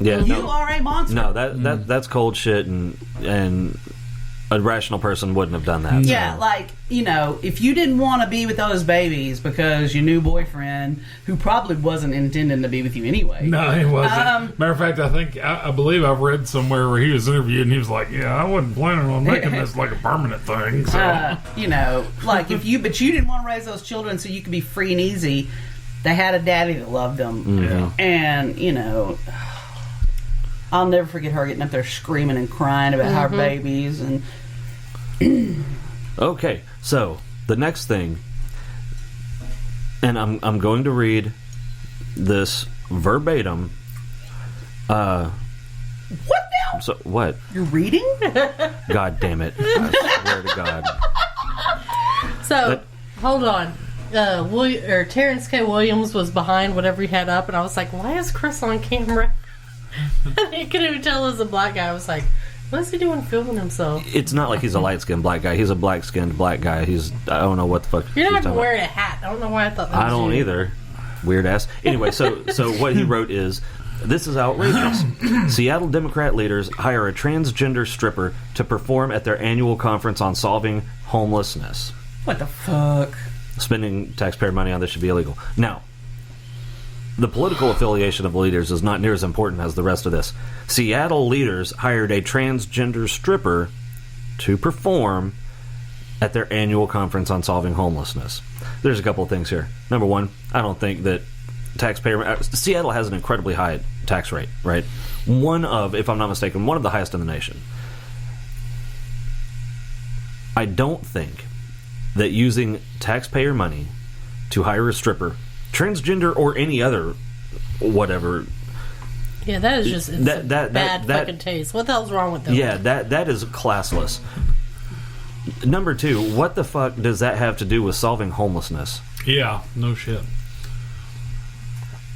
Yeah, You are a monster. No, that's cold shit, and a rational person wouldn't have done that. Yeah, so. like, if you didn't want to be with those babies because your new boyfriend, who probably wasn't intending to be with you anyway. No, he wasn't. Matter of fact, I believe I've read somewhere where he was interviewed and he was like, yeah, I wasn't planning on making this like a permanent thing. So. Like but you didn't want to raise those children so you could be free and easy. They had a daddy that loved them. Mm-hmm. And, I'll never forget her getting up there screaming and crying about her babies. And okay, so the next thing, and I'm going to read this verbatim. What now? So what? You're reading? God damn it! I swear to God. So hold on. Terrence K. Williams was behind whatever he had up, and I was like, "Why is Chris on camera?" He couldn't even tell it was a black guy. I was like, what is he doing filming himself? It's not like he's a light-skinned black guy. He's a black-skinned black guy. I don't know what the fuck. You're not even wearing a hat. I don't know why I thought that was I don't you. either. Weird ass. Anyway, so what he wrote is, this is outrageous. Seattle Democrat leaders hire a transgender stripper to perform at their annual conference on solving homelessness. What the fuck? Spending taxpayer money on this should be illegal. Now, the political affiliation of leaders is not near as important as the rest of this. Seattle leaders hired a transgender stripper to perform at their annual conference on solving homelessness. There's a couple of things here. Number one, I don't think that Seattle has an incredibly high tax rate, right? If I'm not mistaken, one of the highest in the nation. I don't think that using taxpayer money to hire a stripper, transgender or any other whatever. Yeah, that is just bad fucking taste. What the hell's wrong with them? Yeah, that is classless. Number two, what the fuck does that have to do with solving homelessness? Yeah, no shit.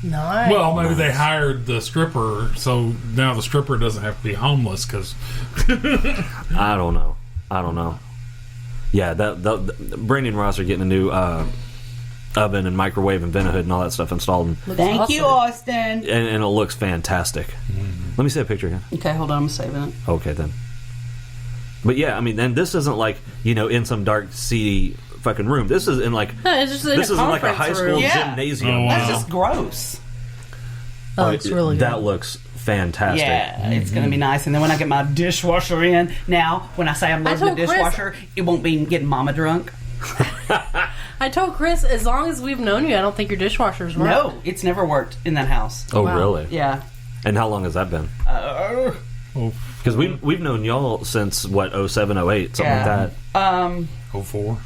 Nice. Well, maybe they hired the stripper, so now the stripper doesn't have to be homeless because. I don't know. Yeah, Brandy and Ross are getting a new oven and microwave and Ventahood and all that stuff installed. And Thank you, Austin. and it looks fantastic. Let me see a picture again. Okay, hold on. I'm saving it. Okay, then. But yeah, I mean, and this isn't like, in some dark, seedy fucking room. This is in like... No, it's just in this a isn't like a high school room. gymnasium. Oh, wow. That's just gross. Oh, it's really good. That looks fantastic. Yeah, it's going to be nice. And then when I get my dishwasher in, now, when I say I'm loading the dishwasher, it won't be getting mama drunk. I told Chris, as long as we've known you, I don't think your dishwasher's worked. No, it's never worked in that house. Oh, Wow. really? Yeah. And how long has that been? Because we've known y'all since, 07, 08, something like that. 04?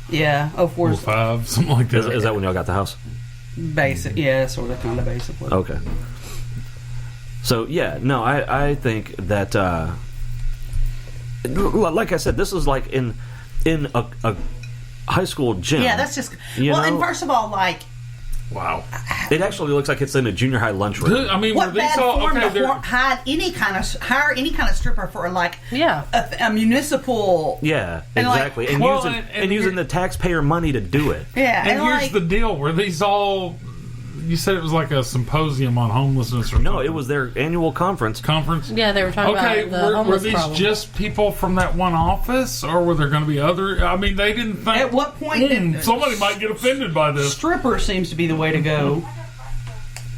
Yeah, 04. 05, something like that. Is that when y'all got the house? Basic, yeah, sort of, kind of basically. Okay. So, yeah, no, I think that, like I said, this is like in a high school gym. Yeah, that's just... know? And first of all, like... Wow. It actually looks like it's in a junior high lunchroom. I mean, What were these bad all... form Okay, to hire any kind of stripper for, like, Yeah. a municipal... Yeah, And, like, exactly. And, well, using, and using the taxpayer money to do it. Yeah, And here's like... the deal. Were these all... You said it was like a symposium on homelessness or No, something. it was their annual conference. Conference? Yeah, they were talking Okay, about the were homeless these problem. just people from that one office, or were there going to be other? I mean, they didn't think. At what point did... somebody might get offended by this. Stripper seems to be the way to go.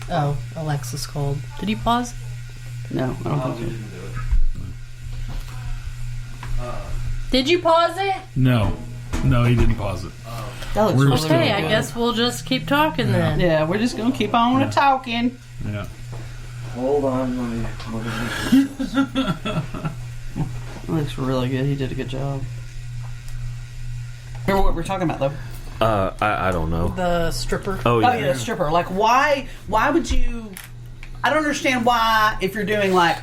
Oh, Alexis called. Did he pause? No, I don't think so. Did you pause it? No, he didn't pause it. That looks We're really, still- really Okay, I good. guess we'll just keep talking then. Yeah, we're just gonna keep on talking. Yeah. Hold on, It looks really good. He did a good job. Remember what we're talking about, though? I don't know. The stripper. Oh, Oh yeah. yeah, stripper. Like, why would you? I don't understand why, if you're doing like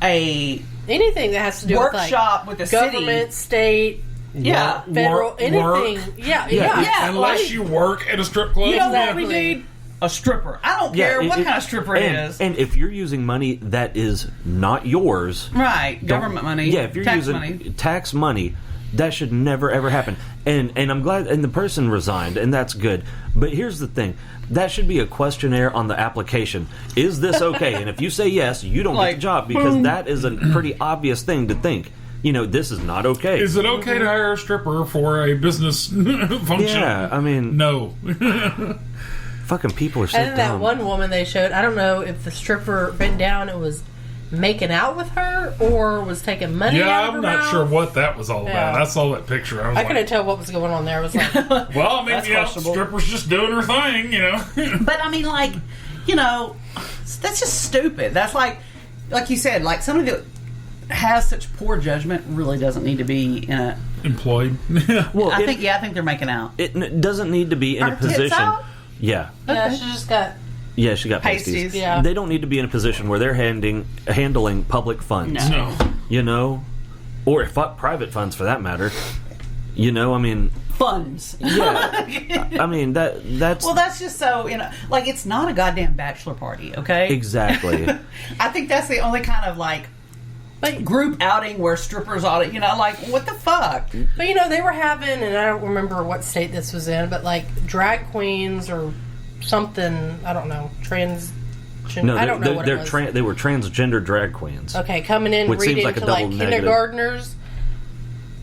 a Anything that has to do workshop with with the like government, state, yeah, federal, Work. anything. Yeah. Unless like- you work at a strip club. you know what Exactly. we need? A stripper. I don't Yeah, care what it- kind of stripper it and, is. And if you're using money that is not yours, Right, government money. yeah, if you're tax using money. tax money That should never ever happen. And I'm glad, and the person resigned, and that's good. But here's the thing: that should be a questionnaire on the application. Is this okay? And if you say yes, you don't get the job, because that is a pretty obvious thing to think. This is not okay. Is it okay to hire a stripper for a business function? Yeah, I mean, no. Fucking people are so And then that dumb. one woman they showed, I don't know if the stripper bent down and was making out with her or was taking money out of her I'm not mouth. sure what that was all about. Yeah. I saw that picture. I was I couldn't tell what was going on there. I was like, well, I mean, That's questionable. stripper's just doing her thing, But I mean, that's just stupid. That's like you said, like somebody that has such poor judgment really doesn't need to be in a. Employed. Well, I think they're making out. it doesn't need to be in a Are tits position. out? Yeah, yeah, she just got. yeah, she got Pasties. pasties. Yeah. They don't need to be in a position where they're handling public funds. No. Or private funds for that matter. I mean, Funds. yeah. I mean that's Well, that's just so like it's not a goddamn bachelor party, okay? exactly. I think that's the only kind of like group outing where strippers ought to, like what the fuck? But they were having, and I don't remember what state this was in, but like drag queens or something. I don't know. No, I don't know what it was. they were transgender drag queens. Okay, coming in Which seems reading like a to like double negative. kindergartners.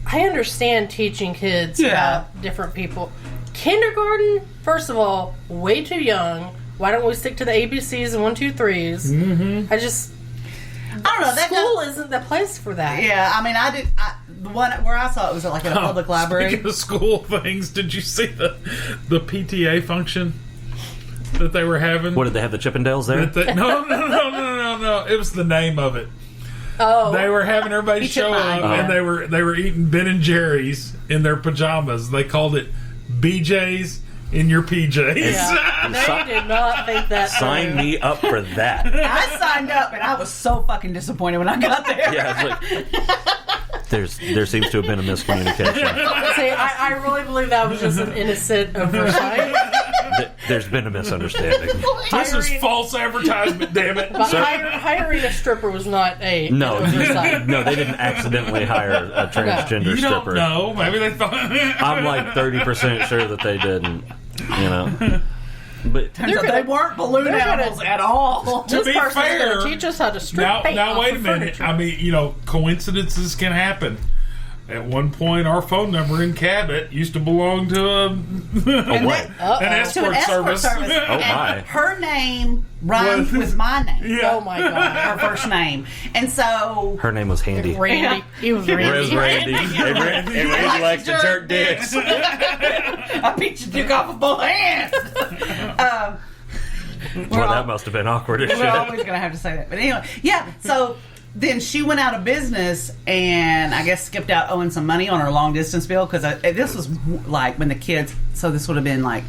I understand teaching kids about different people. Kindergarten, first of all, way too young. Why don't we stick to the ABCs and 1, 2, 3s? Mm-hmm. I don't know. That School isn't the place for that. Yeah, I mean, the one where I saw it was like at a public library. Speaking of school things, did you see the PTA function that they were having? What did they have, the Chippendales there? No. It was the name of it. Oh, They were having everybody show up, and they were eating Ben and Jerry's in their pajamas. They called it BJ's in your PJs. yeah. They did not think that Sign through. me up for that. I signed up and I was so fucking disappointed when I got there. Yeah, it's like there seems to have been a miscommunication. See, I really believe that was just an innocent oversight. There's been a misunderstanding. This is false advertisement, damn it. But hiring a stripper was not a No, an oversight. no, they didn't accidentally hire a transgender You don't stripper. know. Maybe they thought. I'm like 30% sure that they didn't. But Turns out they weren't balloon they're gonna- animals at all. To This be person's fair, going to teach us how to strip paint Now off wait a of minute. furniture. I mean, coincidences can happen. At one point, our phone number in Cabot used to belong to what? an To escort an escort service. service. Oh, And my. her name rhymes with my name. Yeah. Oh my god. Her first name. And so her name was Handy. Randy. He was Where's Randy. Randy? Hey, Randy likes to jerk dicks. I beat your dick off with both hands. Well, that must have been awkward as We're shit. always going to have to say that. But anyway, yeah, so then she went out of business and I guess skipped out owing some money on her long distance bill because this was like when the kids, so this would have been like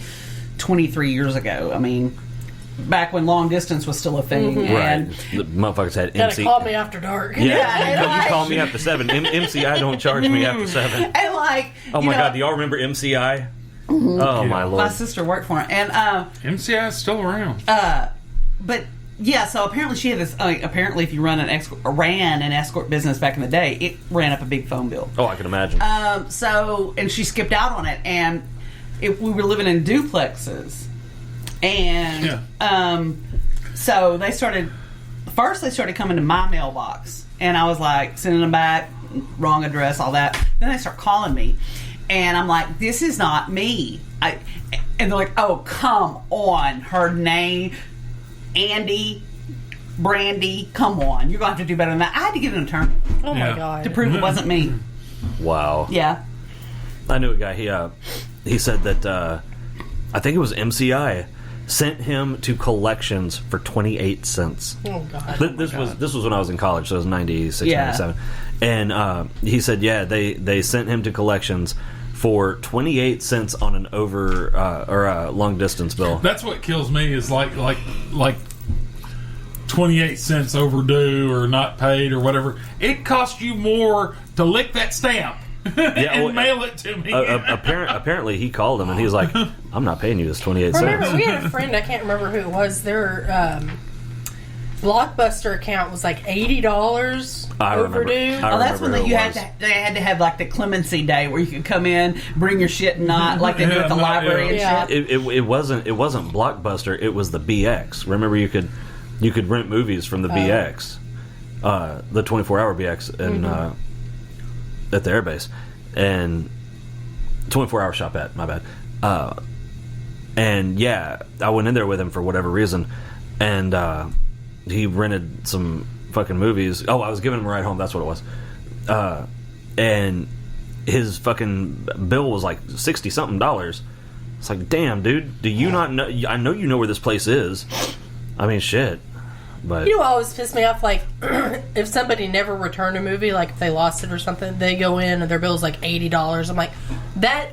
23 years ago. I mean, back when long distance was still a thing. Right. And The motherfuckers had Gotta MC. call me after dark. Yeah, and you like- call me after 7. MCI don't charge me after 7. And like, Oh my god, do y'all remember MCI? Oh my my lord. sister worked for him. And, MCI is still around. but yeah, so apparently she had this. Apparently, if you ran an escort business back in the day, it ran up a big phone bill. Oh, I can imagine. So, and she skipped out on it, and we were living in duplexes, and so they started coming to my mailbox, and I was like sending them back, wrong address, all that. Then they start calling me, and I'm like, this is not me. And they're like, oh, come on, her name. Andy, Brandy, come on. You're going to have to do better than that. I had to get an attorney Oh Yeah. my god. to prove it wasn't me. Wow. Yeah. I knew a guy. He said that I think it was MCI sent him to collections for 28 cents. Oh god. This was when I was in college, so it was 96, Yeah. 97. And he said, yeah, they sent him to collections for 28 cents on an long distance bill. That's what kills me is like 28 cents overdue or not paid or whatever. It costs you more to lick that stamp and mail it to me. Apparently, he called him and he was like, "I'm not paying you this 28 Remember, cents." we had a friend, I can't remember who it was, Blockbuster account was like $80 I remember. overdue. Oh, that's when who you it had was. to. They had to have like the clemency day where you could come in, bring your shit, and not like they do at the library and Yeah. shit. It wasn't Blockbuster. It was the BX. Remember, you could rent movies from the BX, the 24-hour BX, and at the airbase, and 24-hour shop at my bad. And yeah, I went in there with him for whatever reason, and he rented some fucking movies. Oh, I was giving him a ride home. That's what it was. And his fucking bill was like $60-something. It's like, damn, dude, do you not know? I know you know where this place is. I mean, shit. But You know what always pissed me off? Like, if somebody never returned a movie, like if they lost it or something, they go in and their bill's like $80. I'm like, that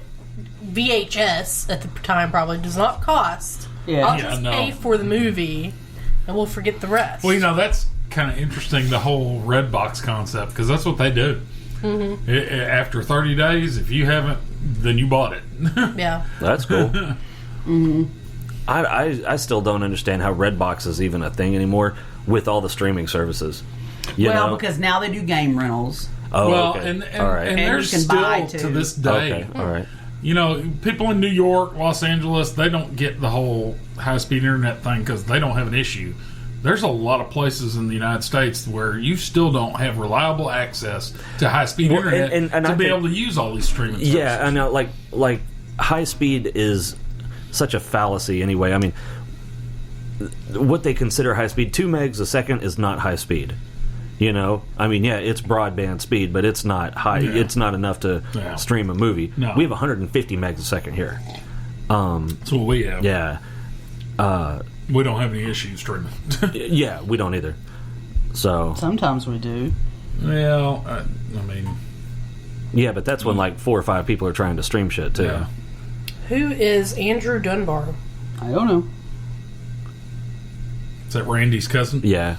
VHS at the time probably does not cost. Yeah. I'll Yeah, just no. pay for the movie and we'll forget the rest. Well, that's kind of interesting, the whole Redbox concept, because that's what they do. After 30 days, if you haven't, then you bought it. Yeah. that's cool. I still don't understand how Redbox is even a thing anymore with all the streaming services. You know? Because now they do game rentals. Oh, Well, okay. and all right. And there's you can buy, still, too. to this day, Okay, all right. People in New York, Los Angeles, they don't get the whole high-speed internet thing because they don't have an issue. There's a lot of places in the United States where you still don't have reliable access to high-speed Well, internet and to I be think- able to use all these streaming services. Yeah, I know. Like high speed is such a fallacy. Anyway, I mean, what they consider high speed, 2 megs a second, is not high speed. You know, I mean, yeah, it's broadband speed, but it's not high. Yeah. It's not enough to Yeah. stream a movie. No. We have 150 megs a second here. That's what we have. Yeah, We don't have any issues streaming. yeah, we don't either. So Sometimes we do. Well, I mean, yeah, but that's when like 4 or 5 people are trying to stream shit too. yeah. Who is Andrew Dunbar? I don't know. Is that Randy's cousin? Yeah.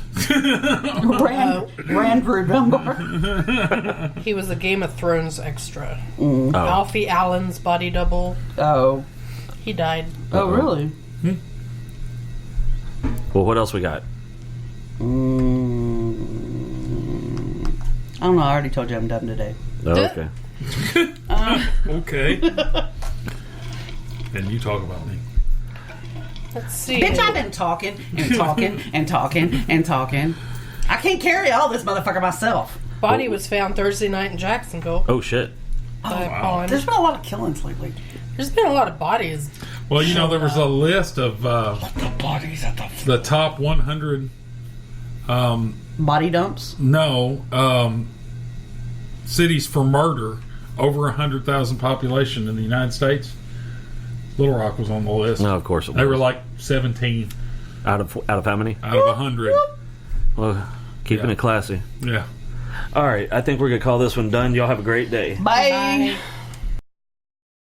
Randrew Dunbar. He was a Game of Thrones extra. Oh. Alfie Allen's body double. Oh. He died. Oh, really? Well, what else we got? I don't know. I already told you I'm done today. Oh, okay. Okay. And you talk about me. Let's see. Bitch, I've been talking and talking and talking and talking. I can't carry all this motherfucker myself. Body was found Thursday night in Jacksonville. Oh shit. By a wow. pond. There's been a lot of killings lately. There's been a lot of bodies. Well, there was a list of The bodies at the top 100 body dumps. cities for murder over 100,000 population in the United States. Little Rock was on the list. No, of course it was. They were like 17 out of how many? out of 100. Well, keeping Yeah. it classy. Yeah. All right, I think we're gonna call this one done. Y'all have a great day. Bye. Bye.